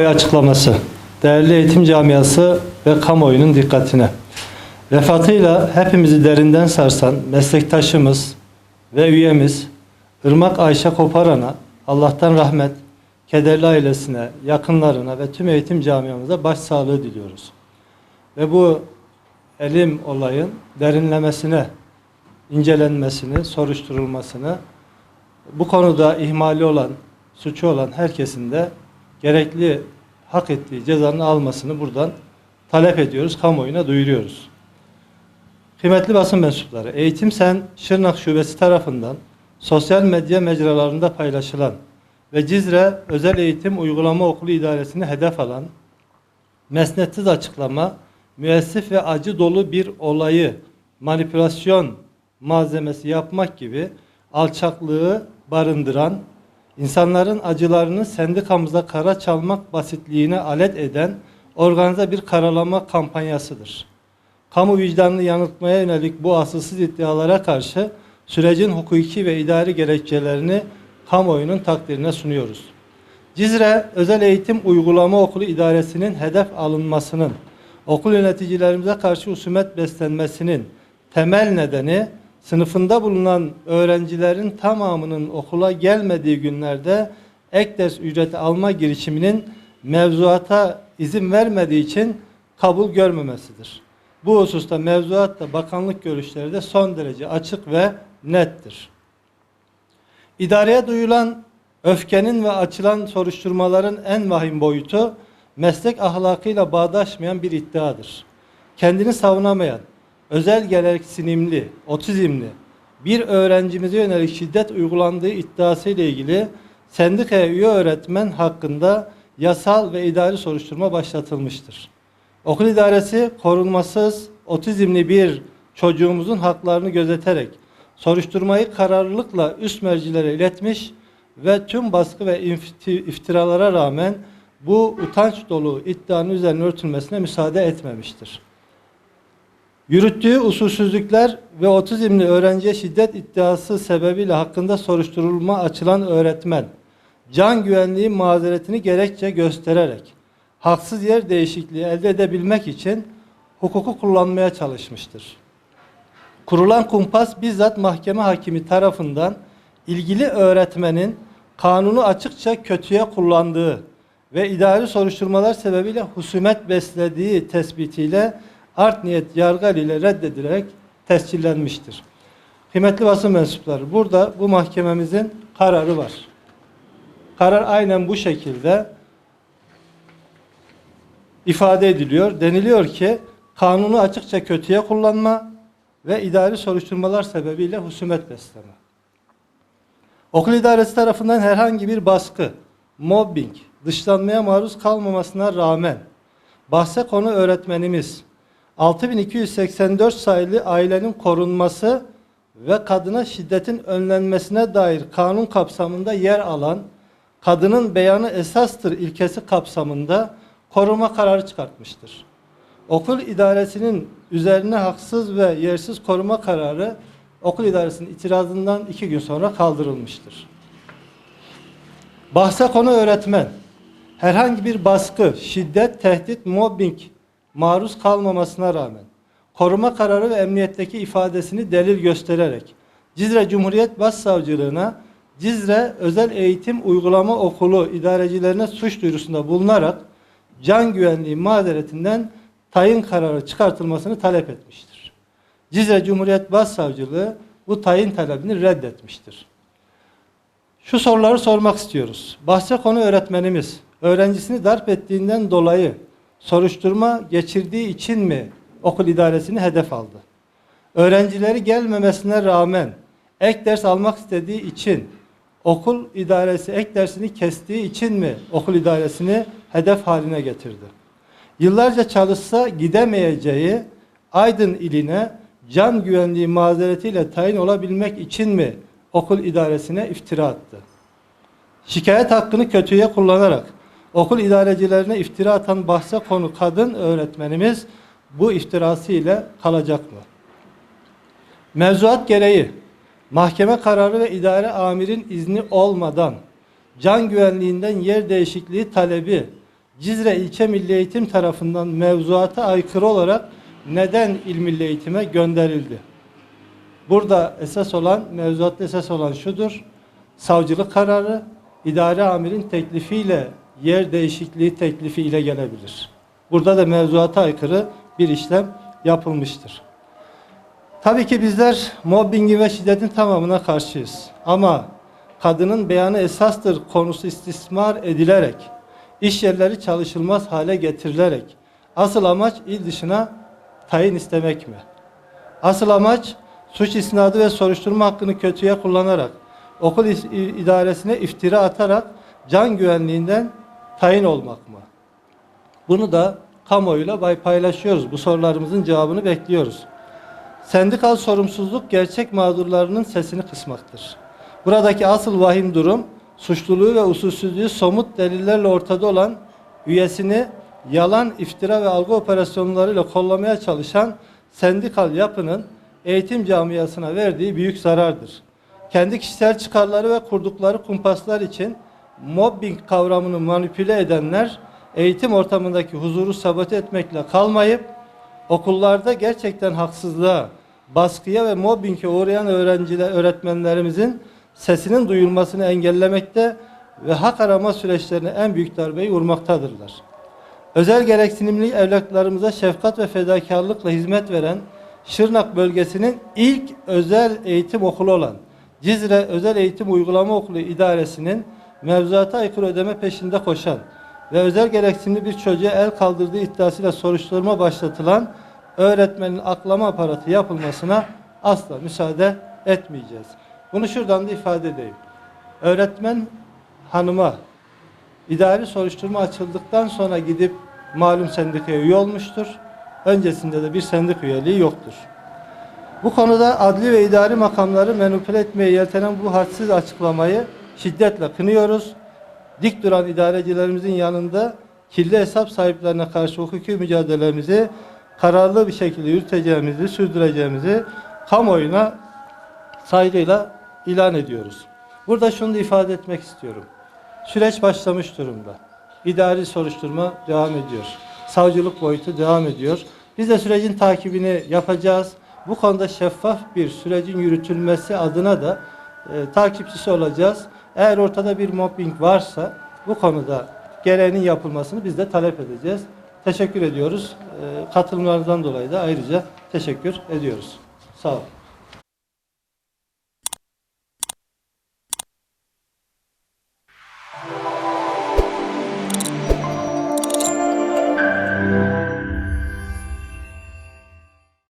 Açıklaması. Değerli eğitim camiası ve kamuoyunun dikkatine. Vefatıyla hepimizi derinden sarsan meslektaşımız ve üyemiz Irmak Ayşe Koparan'a Allah'tan rahmet, kederli ailesine, yakınlarına ve tüm eğitim camiamıza başsağlığı diliyoruz. Ve bu elim olayın derinlemesine, incelenmesini, soruşturulmasını, bu konuda ihmali olan, suçu olan herkesin de gerekli hak ettiği cezanın almasını buradan talep ediyoruz, kamuoyuna duyuruyoruz. Kıymetli basın mensupları, Eğitim Sen Şırnak Şubesi tarafından sosyal medya mecralarında paylaşılan ve Cizre Özel Eğitim Uygulama Okulu İdaresi'ni hedef alan mesnetsiz açıklama, müessif ve acı dolu bir olayı manipülasyon malzemesi yapmak gibi alçaklığı barındıran, İnsanların acılarını sendikamıza kara çalmak basitliğine alet eden organize bir karalama kampanyasıdır. Kamu vicdanını yanıltmaya yönelik bu asılsız iddialara karşı sürecin hukuki ve idari gerekçelerini kamuoyunun takdirine sunuyoruz. Cizre Özel Eğitim Uygulama Okulu İdaresi'nin hedef alınmasının, okul yöneticilerimize karşı husumet beslenmesinin temel nedeni, sınıfında bulunan öğrencilerin tamamının okula gelmediği günlerde ek ders ücreti alma girişiminin mevzuata izin vermediği için kabul görmemesidir. Bu hususta mevzuatta bakanlık görüşleri de son derece açık ve nettir. İdareye duyulan öfkenin ve açılan soruşturmaların en vahim boyutu meslek ahlakıyla bağdaşmayan bir iddiadır. Kendini savunamayan, özel gereksinimli, otizmli bir öğrencimize yönelik şiddet uygulandığı iddiası ile ilgili sendikaya üye öğretmen hakkında yasal ve idari soruşturma başlatılmıştır. Okul idaresi korunmasız, otizmli bir çocuğumuzun haklarını gözeterek soruşturmayı kararlılıkla üst mercilere iletmiş ve tüm baskı ve iftiralara rağmen bu utanç dolu iddianın üzerine örtülmesine müsaade etmemiştir. Yürüttüğü usulsüzlükler ve otizmli öğrenciye şiddet iddiası sebebiyle hakkında soruşturulma açılan öğretmen, can güvenliği mazeretini gerekçe göstererek haksız yer değişikliği elde edebilmek için hukuku kullanmaya çalışmıştır. Kurulan kumpas bizzat mahkeme hakimi tarafından ilgili öğretmenin kanunu açıkça kötüye kullandığı ve idari soruşturmalar sebebiyle husumet beslediği tespitiyle art niyet yargı ile reddedilerek tescillenmiştir. Kıymetli basın mensupları, burada bu mahkememizin kararı var. Karar aynen bu şekilde ifade ediliyor. Deniliyor ki kanunu açıkça kötüye kullanma ve idari soruşturmalar sebebiyle husumet besleme. Okul idaresi tarafından herhangi bir baskı, mobbing, dışlanmaya maruz kalmamasına rağmen bahse konu öğretmenimiz 6284 sayılı ailenin korunması ve kadına şiddetin önlenmesine dair kanun kapsamında yer alan kadının beyanı esastır ilkesi kapsamında koruma kararı çıkartmıştır. Okul idaresinin üzerine haksız ve yersiz koruma kararı okul idaresinin itirazından 2 gün sonra kaldırılmıştır. Bahse konu öğretmen herhangi bir baskı, şiddet, tehdit, mobbing maruz kalmamasına rağmen koruma kararı ve emniyetteki ifadesini delil göstererek Cizre Cumhuriyet Başsavcılığına Cizre Özel Eğitim Uygulama Okulu idarecilerine suç duyurusunda bulunarak can güvenliği mazeretinden tayin kararı çıkartılmasını talep etmiştir. Cizre Cumhuriyet Başsavcılığı bu tayin talebini reddetmiştir. Şu soruları sormak istiyoruz. Bahse konu öğretmenimiz öğrencisini darp ettiğinden dolayı soruşturma geçirdiği için mi okul idaresini hedef aldı? Öğrencileri gelmemesine rağmen ek ders almak istediği için okul idaresi ek dersini kestiği için mi okul idaresini hedef haline getirdi? Yıllarca çalışsa gidemeyeceği Aydın iline can güvenliği mazeretiyle tayin olabilmek için mi okul idaresine iftira attı? Şikayet hakkını kötüye kullanarak okul idarecilerine iftira atan bahse konu kadın öğretmenimiz bu iftirası ile kalacak mı? Mevzuat gereği mahkeme kararı ve idare amirin izni olmadan can güvenliğinden yer değişikliği talebi Cizre İlçe Milli Eğitim tarafından mevzuata aykırı olarak neden İl Milli Eğitim'e gönderildi? Burada mevzuatta esas olan şudur: savcılık kararı, idare amirin teklifiyle, yer değişikliği teklifi ile gelebilir. Burada da mevzuata aykırı bir işlem yapılmıştır. Tabii ki bizler mobbingi ve şiddetin tamamına karşıyız. Ama kadının beyanı esastır konusu istismar edilerek, iş yerleri çalışılmaz hale getirilerek, asıl amaç il dışına tayin istemek mi? Asıl amaç suç isnadı ve soruşturma hakkını kötüye kullanarak, okul idaresine iftira atarak can güvenliğinden tayin olmak mı? Bunu da kamuoyuyla paylaşıyoruz. Bu sorularımızın cevabını bekliyoruz. Sendikal sorumsuzluk gerçek mağdurlarının sesini kısmaktır. Buradaki asıl vahim durum, suçluluğu ve usulsüzlüğü somut delillerle ortada olan, üyesini yalan, iftira ve algı operasyonlarıyla kollamaya çalışan sendikal yapının eğitim camiasına verdiği büyük zarardır. Kendi kişisel çıkarları ve kurdukları kumpaslar için mobbing kavramını manipüle edenler, eğitim ortamındaki huzuru sabote etmekle kalmayıp, okullarda gerçekten haksızlığa, baskıya ve mobbinge uğrayan öğretmenlerimizin sesinin duyulmasını engellemekte ve hak arama süreçlerine en büyük darbeyi vurmaktadırlar. Özel gereksinimli evlatlarımıza şefkat ve fedakarlıkla hizmet veren Şırnak bölgesinin ilk özel eğitim okulu olan Cizre Özel Eğitim Uygulama Okulu İdaresi'nin mevzuata aykırı ödeme peşinde koşan ve özel gereksinimli bir çocuğa el kaldırdığı iddiasıyla soruşturma başlatılan öğretmenin aklama aparatı yapılmasına asla müsaade etmeyeceğiz. Bunu şuradan da ifade edeyim. Öğretmen hanıma idari soruşturma açıldıktan sonra gidip malum sendikaya üye olmuştur. Öncesinde de bir sendika üyeliği yoktur. Bu konuda adli ve idari makamları manipüle etmeye yeltenen bu hadsiz açıklamayı şiddetle kınıyoruz. Dik duran idarecilerimizin yanında kirli hesap sahiplerine karşı hukuki mücadelemizi kararlı bir şekilde yürüteceğimizi, sürdüreceğimizi kamuoyuna saygıyla ilan ediyoruz. Burada şunu da ifade etmek istiyorum. Süreç başlamış durumda. İdari soruşturma devam ediyor. Savcılık boyutu devam ediyor. Biz de sürecin takibini yapacağız. Bu konuda şeffaf bir sürecin yürütülmesi adına da takipçisi olacağız. Eğer ortada bir mobbing varsa bu konuda gereğinin yapılmasını biz de talep edeceğiz. Teşekkür ediyoruz. Katılımlarınızdan dolayı da ayrıca teşekkür ediyoruz. Sağ olun.